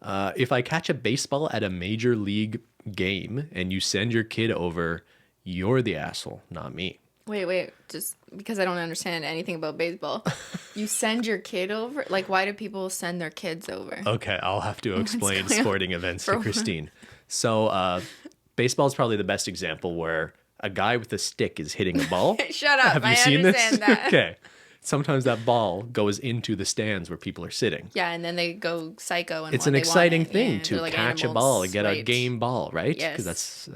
If I catch a baseball at a major league game and you send your kid over, you're the asshole, not me. Wait. Just because I don't understand anything about baseball. You send your kid over? Like, why do people send their kids over? Okay, I'll have to explain going on? sporting events to Cristine. So, baseball is probably the best example where a guy with a stick is hitting a ball. Shut up. Have you I seen understand this? that. Okay. Sometimes that ball goes into the stands where people are sitting. Yeah, and then they go psycho. And It's an exciting thing to like catch a animals, ball and get a right. game ball, right? Yes. Because that's,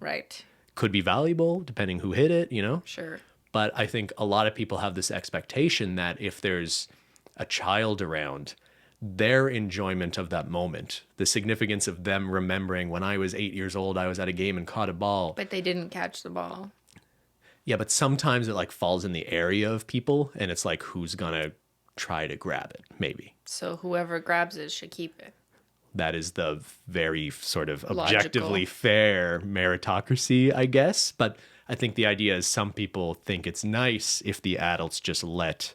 Right. could be valuable depending who hit it, Sure. But I think a lot of people have this expectation that if there's a child around, their enjoyment of that moment, the significance of them remembering when I was 8 years old, I was at a game and caught a ball. But they didn't catch the ball. Yeah, but sometimes it like falls in the area of people and it's like, who's gonna try to grab it? Maybe. So whoever grabs it should keep it. That is the very sort of Logical. objectively fair meritocracy, I guess. But I think the idea is some people think it's nice if the adults just let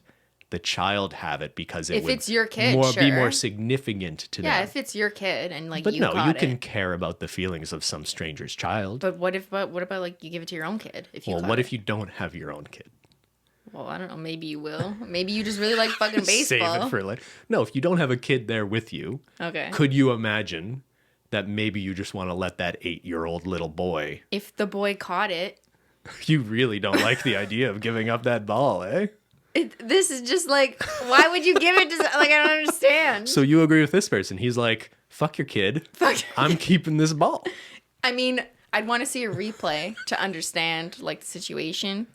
the child have it because it If would it's your kid, be more sure. significant to Yeah, them. if it's your kid and like But you no, caught you it. can care about the feelings of some stranger's child. But what about like you give it to your own kid if you Well, caught what it? if you don't have your own kid? Well, I don't know. Maybe you will. Maybe you just really like fucking Save baseball. it for later. No, if you don't have a kid there with you, Okay. could you imagine that maybe you just want to let that 8-year-old little boy? If the boy caught it, You really don't like the idea of giving up that ball, eh? this is just like, why would you give it to? Like, I don't understand. So you agree with this person? He's like, "Fuck your kid. Fuck. I'm keeping this ball." I mean, I'd want to see a replay to understand like the situation,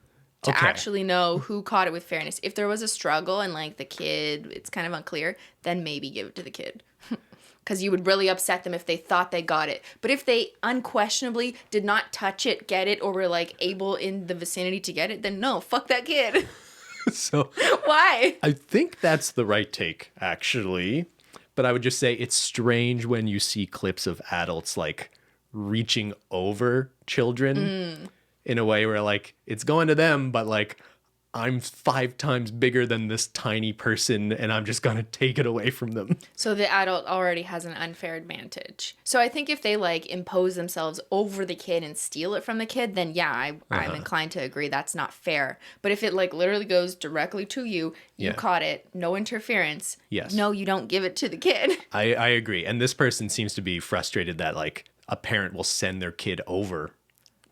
to Okay. actually know who caught it with fairness. If there was a struggle and like the kid, it's kind of unclear, then maybe give it to the kid. Because you would really upset them if they thought they got it. But if they unquestionably did not touch it, get it, or were like able in the vicinity to get it, then no, fuck that kid. So Why? I think that's the right take, actually. But I would just say it's strange when you see clips of adults like reaching over children in a way where like it's going to them, but like I'm 5 times bigger than this tiny person and I'm just going to take it away from them. So the adult already has an unfair advantage. So I think if they like impose themselves over the kid and steal it from the kid, then yeah, I'm inclined to agree that's not fair. But if it like literally goes directly to you, you Yeah. caught it, no interference. Yes. No, you don't give it to the kid. I agree. And this person seems to be frustrated that like a parent will send their kid over.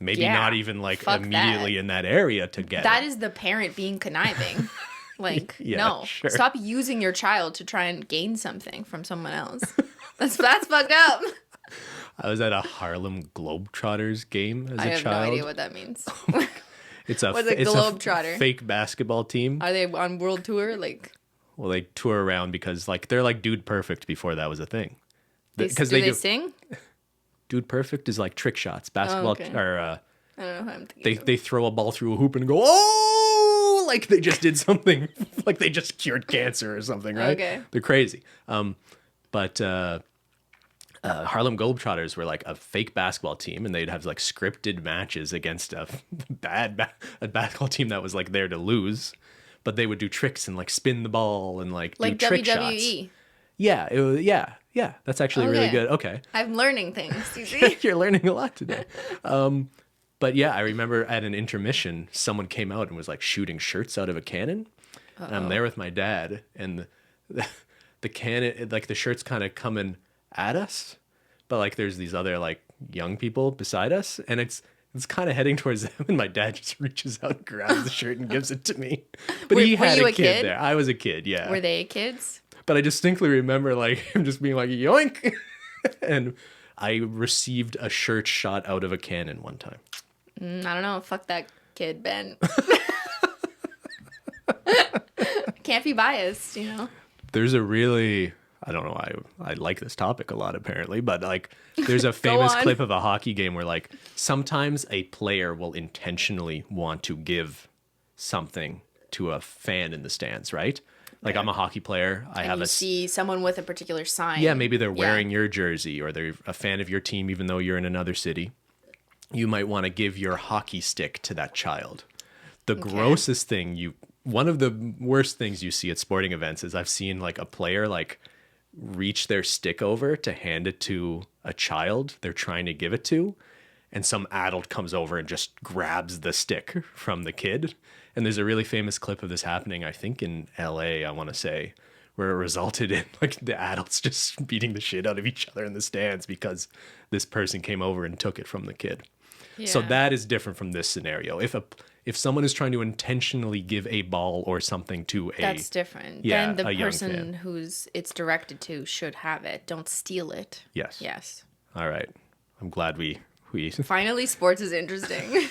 Maybe Yeah, not even like fuck immediately in that area to get That it. is the parent being conniving. Like, Yeah, no. sure. Stop using your child to try and gain something from someone else. That's fucked up. I was at a Harlem Globetrotters game as I a have child. no idea what that means. It's a What's a it's Globetrotter? fake basketball team. Are they on world tour? Like, Well, they tour around because like they're like Dude Perfect before that was a thing. do Because they sing? Dude Perfect is like trick shots, basketball, okay. or I don't know who I'm thinking. they throw a ball through a hoop and go, oh, like they just did something, like they just cured cancer or something, right? Okay. They're crazy. But Harlem Globetrotters were like a fake basketball team, and they'd have like scripted matches against a a basketball team that was like there to lose. But they would do tricks and like spin the ball and like Like do trick WWE. shots. Yeah, it was, yeah. That's actually really Okay. good. Okay. I'm learning things. You see? You're learning a lot today. But yeah, I remember at an intermission, someone came out and was like shooting shirts out of a cannon. And I'm there with my dad, and the cannon, like the shirt's kind of coming at us, but like there's these other like young people beside us, and it's kind of heading towards them, and my dad just reaches out and grabs the shirt and gives it to me. But he Were had you a a kid kid? there. I was a kid, yeah. Were they kids? But I distinctly remember like him just being like yoink, and I received a shirt shot out of a cannon one time. I don't know. Fuck that kid, Ben. Can't be biased, you know? There's a really, I don't know, I like this topic a lot apparently, but like there's a famous on. clip of a hockey game where like sometimes a player will intentionally want to give something to a fan in the stands, right? Like I'm a hockey player. I have You a see someone with a particular sign. yeah, maybe they're wearing your jersey or they're a fan of your team even though you're in another city. You might want to give your hockey stick to that child. The grossest thing one of the worst things you see at sporting events is I've seen like a player like reach their stick over to hand it to a child they're trying to give it to, and some adult comes over and just grabs the stick from the kid. And there's a really famous clip of this happening, I think in LA, I want to say, where it resulted in like the adults just beating the shit out of each other in the stands because this person came over and took it from the kid. Yeah. So that is different from this scenario. If someone is trying to intentionally give a ball or something to a... That's different. Yeah, then a the young person fan. who's it's directed to should have it. Don't steal it. Yes. Yes. All right. I'm glad we Finally, sports is interesting.